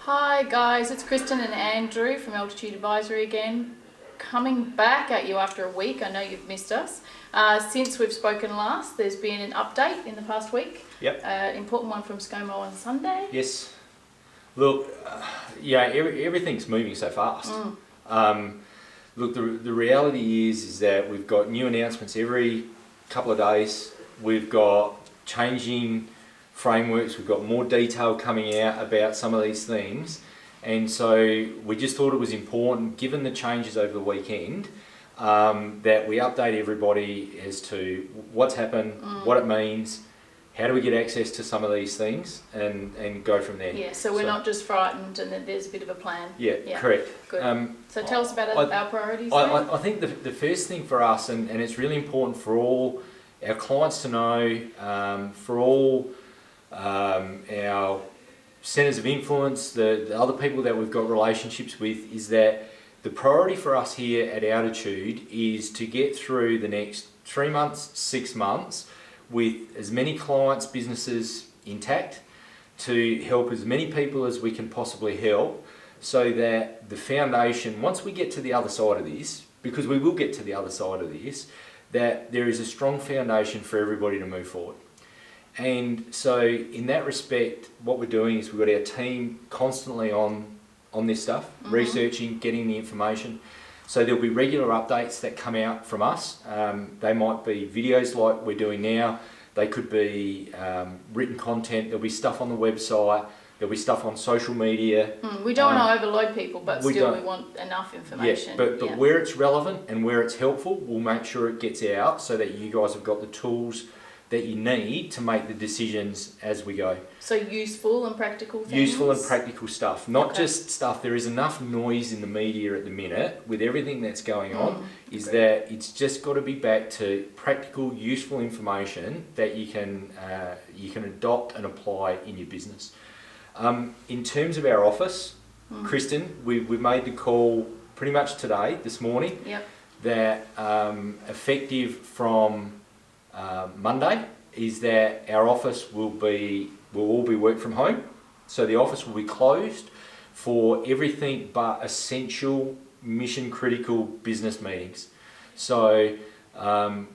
Hi guys, it's Kristen and Andrew from Altitude Advisory again, coming back at you after a week. I know you've missed us. Since we've spoken last, there's been an update in the past week. Yep. Important one from ScoMo on Sunday. Yes. Look, everything's moving so fast. Look, the reality is that we've got new announcements every couple of days. We've got changing frameworks, we've got more detail coming out about some of these things, and so we just thought it was important, given the changes over the weekend, that we update everybody as to what's happened, what it means, how do we get access to some of these things, and go from there. Yeah, so we're not just frightened and that there's a bit of a plan. Yeah. Correct. Good. So tell us about our priorities. I think the first thing for us, and it's really important for all our clients to know, for all our centres of influence, the other people that we've got relationships with, is that the priority for us here at Altitude is to get through the next 3 months, 6 months with as many clients, businesses intact, to help as many people as we can possibly help, so that the foundation, once we get to the other side of this, because we will get to the other side of this, that there is a strong foundation for everybody to move forward. And so in that respect, what we're doing is we've got our team constantly on this stuff, researching, getting the information. So there'll be regular updates that come out from us. They might be videos like we're doing now. They could be written content. There'll be stuff on the website. There'll be stuff on social media. We don't want to overload people, but we want enough information. Yeah, but where it's relevant and where it's helpful, we'll make sure it gets out so that you guys have got the tools that you need to make the decisions as we go. So useful and practical things? Useful and practical stuff, not just stuff. There is enough noise in the media at the minute with everything that's going on, is that it's just got to be back to practical, useful information that you can adopt and apply in your business. In terms of our office, Kristen, we've made the call pretty much today, this morning, that effective from Monday is that our office will all be work from home. So the office will be closed for everything but essential, mission critical business meetings. So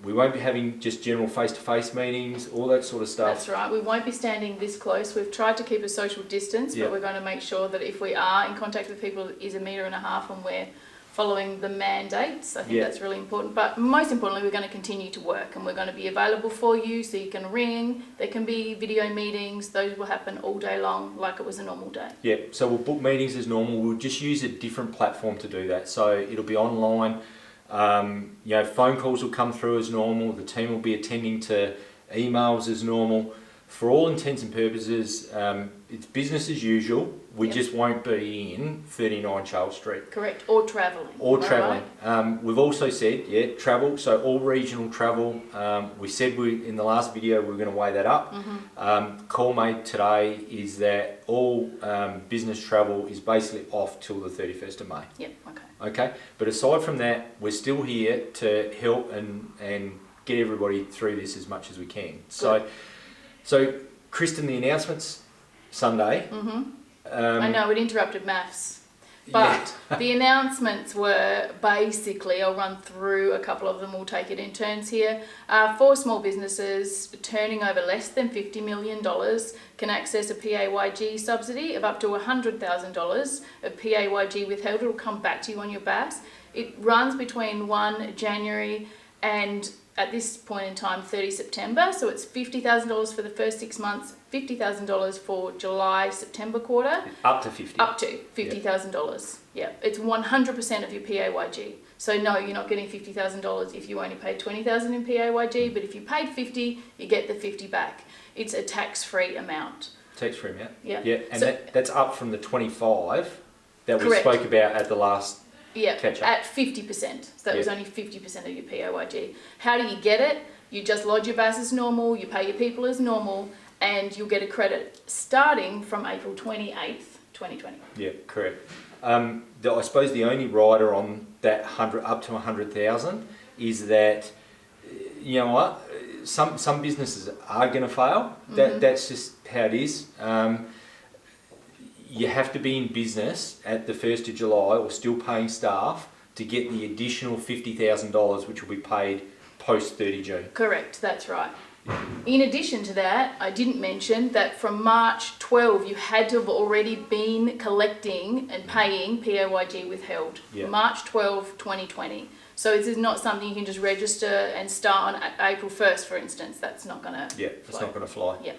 we won't be having just general face-to-face meetings, all that sort of stuff. That's right. We won't be standing this close. We've tried to keep a social distance, but we're going to make sure that if we are in contact with people, it is 1.5 meters and we're following the mandates. I think that's really important. But most importantly, we're going to continue to work, and we're going to be available for you, so you can ring. There can be video meetings. Those will happen all day long like it was a normal day. Yeah, so we'll book meetings as normal. We'll just use a different platform to do that. So it'll be online. Phone calls will come through as normal. The team will be attending to emails as normal. For all intents and purposes, it's business as usual. We just won't be in 39 Charles Street. Correct, or travelling. Right? We've also said, travel, so all regional travel. We said in the last video we were going to weigh that up. Call made today is that all business travel is basically off till the 31st of May. Yep, Okay, but aside from that, we're still here to help and get everybody through this as much as we can. Good. So, Kristen, the announcements Sunday. I know it interrupted maths, but the announcements were basically, I'll run through a couple of them, we'll take it in turns here. For small businesses turning over less than $50 million can access a PAYG subsidy of up to $100,000 of PAYG withheld. It'll come back to you on your BAS. It runs between 1 January and, at this point in time, 30 September. So it's $50,000 for the first 6 months, $50,000 for July-September quarter. Up to 50. Up to $50,000. Yeah, it's 100% of your PAYG. So no, you're not getting $50,000 if you only paid $20,000 in PAYG, but if you paid 50, you get the 50 back. It's a tax-free amount. Tax-free amount. Yeah. And so, that's up from the 25 that we spoke about at the last. Yeah, at 50%. So that was only 50% of your PAYG. How do you get it? You just lodge your BAS as normal, you pay your people as normal, and you'll get a credit starting from April 28th, 2020. Yeah, correct. I suppose the only rider on that up to 100,000 is that, you know what, some businesses are going to fail. That's just how it is. you have to be in business at the 1st of July or still paying staff to get the additional $50,000 which will be paid post 30 June. Correct, that's right. In addition to that, I didn't mention that from March 12 you had to have already been collecting and paying PAYG withheld. Yeah. March 12, 2020. So this is not something you can just register and start on April 1st, for instance. That's not going to it's not going to fly. Yeah.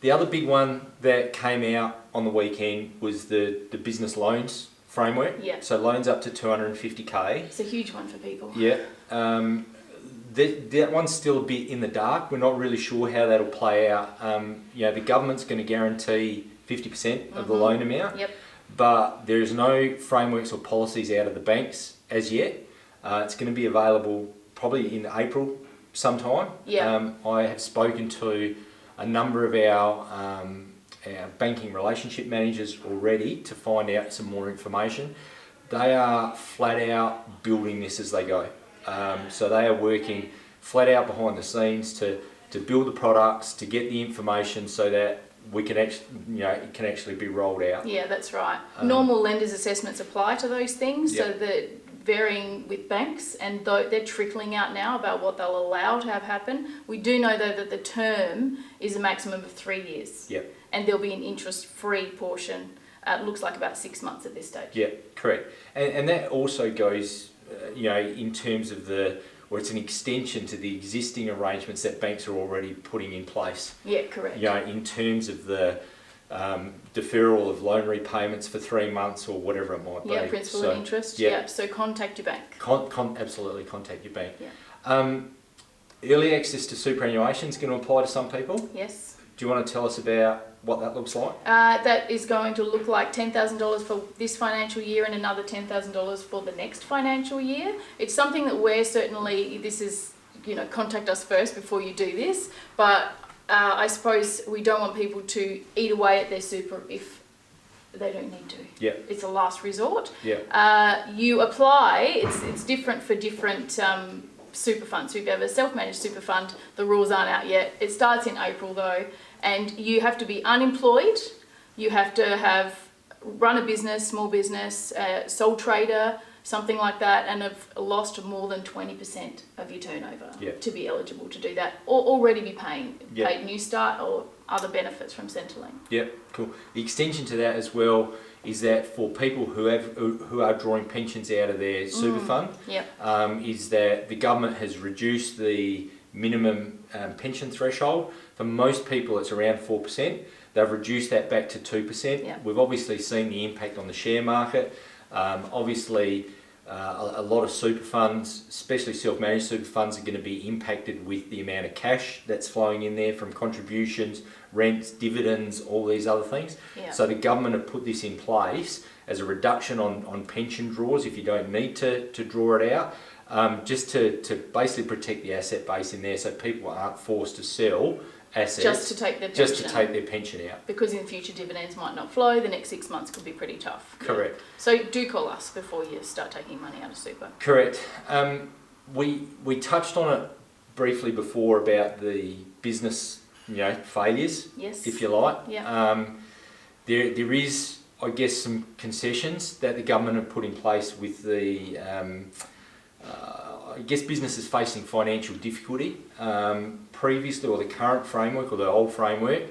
The other big one that came out on the weekend was the business loans framework. Yeah. So loans up to 250k. It's a huge one for people. Yeah. That one's still a bit in the dark. We're not really sure how that'll play out. The government's going to guarantee 50% of the loan amount. Yep. But there is no frameworks or policies out of the banks as yet. It's going to be available probably in April sometime. Yeah. I have spoken to a number of our banking relationship managers already to find out some more information. They are flat out building this as they go. So they are working flat out behind the scenes to build the products, to get the information so that we can actually, it can actually be rolled out. Yeah, that's right. Normal lenders assessments apply to those things, so that varying with banks, and they're trickling out now about what they'll allow to have happen. We do know though that the term is a maximum of 3 years. Yep. And there'll be an interest-free portion. It looks like about 6 months at this stage. Yeah, correct. And that also goes, in terms of it's an extension to the existing arrangements that banks are already putting in place. Yeah, correct. In terms of the deferral of loan repayments for 3 months or whatever it might be. Yeah, principal and interest. Yeah. So contact your bank. Absolutely contact your bank. Yeah. Early access to superannuation is going to apply to some people. Yes. Do you want to tell us about what that looks like? That is going to look like $10,000 for this financial year and another $10,000 for the next financial year. It's something that we're certainly, contact us first before you do this, but I suppose we don't want people to eat away at their super if they don't need to. Yeah. It's a last resort. Yeah. You apply, it's different for different super funds. So if you have a self-managed super fund, the rules aren't out yet. It starts in April though, and you have to be unemployed, you have to have run a business, small business, sole trader, something like that, and have lost more than 20% of your turnover to be eligible to do that, or already be paid New Start or other benefits from Centrelink. Yep, cool. The extension to that as well is that for people who are drawing pensions out of their super fund, is that the government has reduced the minimum pension threshold. For most people, it's around 4%. They've reduced that back to 2%. Yep. We've obviously seen the impact on the share market. Obviously, a lot of super funds, especially self-managed super funds, are going to be impacted with the amount of cash that's flowing in there from contributions, rents, dividends, all these other things. Yeah. So the government have put this in place as a reduction on pension draws if you don't need to draw it out, just to basically protect the asset base in there so people aren't forced to sell assets just to take their pension out. Because in future dividends might not flow, the next 6 months could be pretty tough. Correct. So do call us before you start taking money out of super. Correct. We touched on it briefly before about the business, failures, if you like. Yeah. There is, I guess, some concessions that the government have put in place with the I guess businesses facing financial difficulty. Previously, or the current framework or the old framework,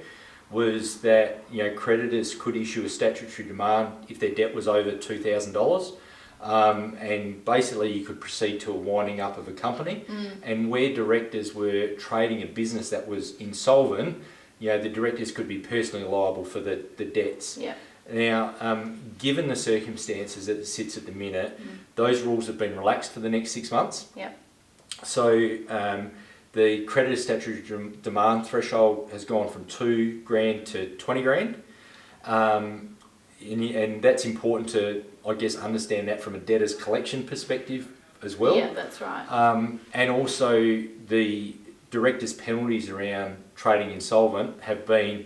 was that creditors could issue a statutory demand if their debt was over $2,000, and basically you could proceed to a winding up of a company. And where directors were trading a business that was insolvent, the directors could be personally liable for the debts. Yeah. Now, given the circumstances that it sits at the minute, those rules have been relaxed for the next 6 months. Yep. So the creditor statutory demand threshold has gone from $2,000 to $20,000, and that's important to, I guess, understand that from a debtor's collection perspective as well. Yeah, that's right. And also the directors' penalties around trading insolvent have been,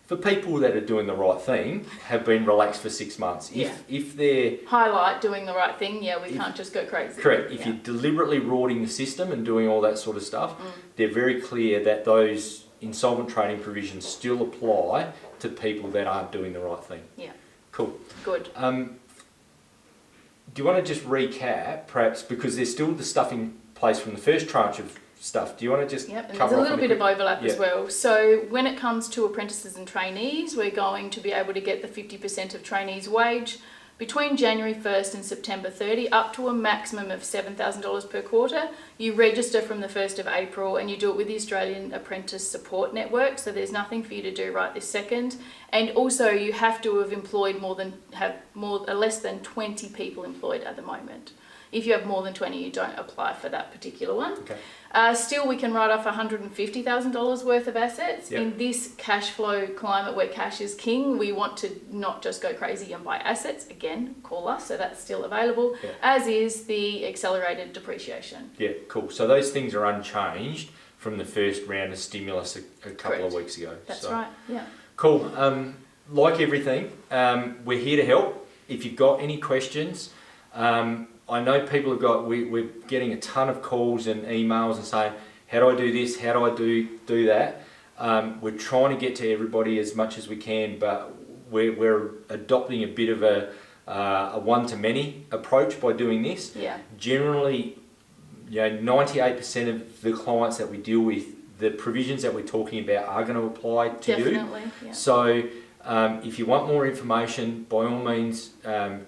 for people that are doing the right thing, have been relaxed for 6 months. If they're... Highlight doing the right thing, we can't just go crazy. Correct. If you're deliberately rorting the system and doing all that sort of stuff, they're very clear that those insolvent trading provisions still apply to people that aren't doing the right thing. Yeah. Cool. Good. Do you want to just recap, perhaps, because there's still the stuff in place from the first tranche of stuff. Do you want to just Yep, and cover there's a off little on bit the of overlap Yep. as well. So when it comes to apprentices and trainees, we're going to be able to get the 50% of trainees' wage between January 1st and September 30, up to a maximum of $7,000 per quarter. You register from the 1st of April and you do it with the Australian Apprentice Support Network, so there's nothing for you to do right this second. And also you have to have employed less than 20 people employed at the moment. If you have more than 20, you don't apply for that particular one. Okay. Still, we can write off $150,000 worth of assets. Yep. In this cash flow climate where cash is king, we want to not just go crazy and buy assets. Again, call us, so that's still available, Yep. as is the accelerated depreciation. Yeah, cool. So those things are unchanged from the first round of stimulus a couple Correct. of weeks ago. That's So, right, yeah. Cool. Like everything, we're here to help. If you've got any questions, I know people have got, we're getting a ton of calls and emails and saying, how do I do this? How do I do that? We're trying to get to everybody as much as we can, but we're adopting a bit of a one-to-many approach by doing this. Yeah. Generally, 98% of the clients that we deal with, the provisions that we're talking about are going to apply to you. Definitely, yeah. So if you want more information, by all means,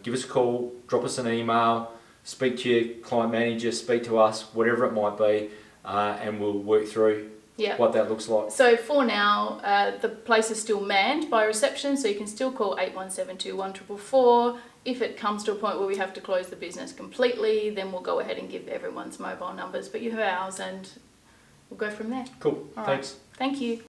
give us a call, drop us an email, speak to your client manager, speak to us, whatever it might be, and we'll work through what that looks like. So for now, the place is still manned by reception, so you can still call 81721444. If it comes to a point where we have to close the business completely, then we'll go ahead and give everyone's mobile numbers, but you have ours and we'll go from there. Cool, All thanks. right. Thank you.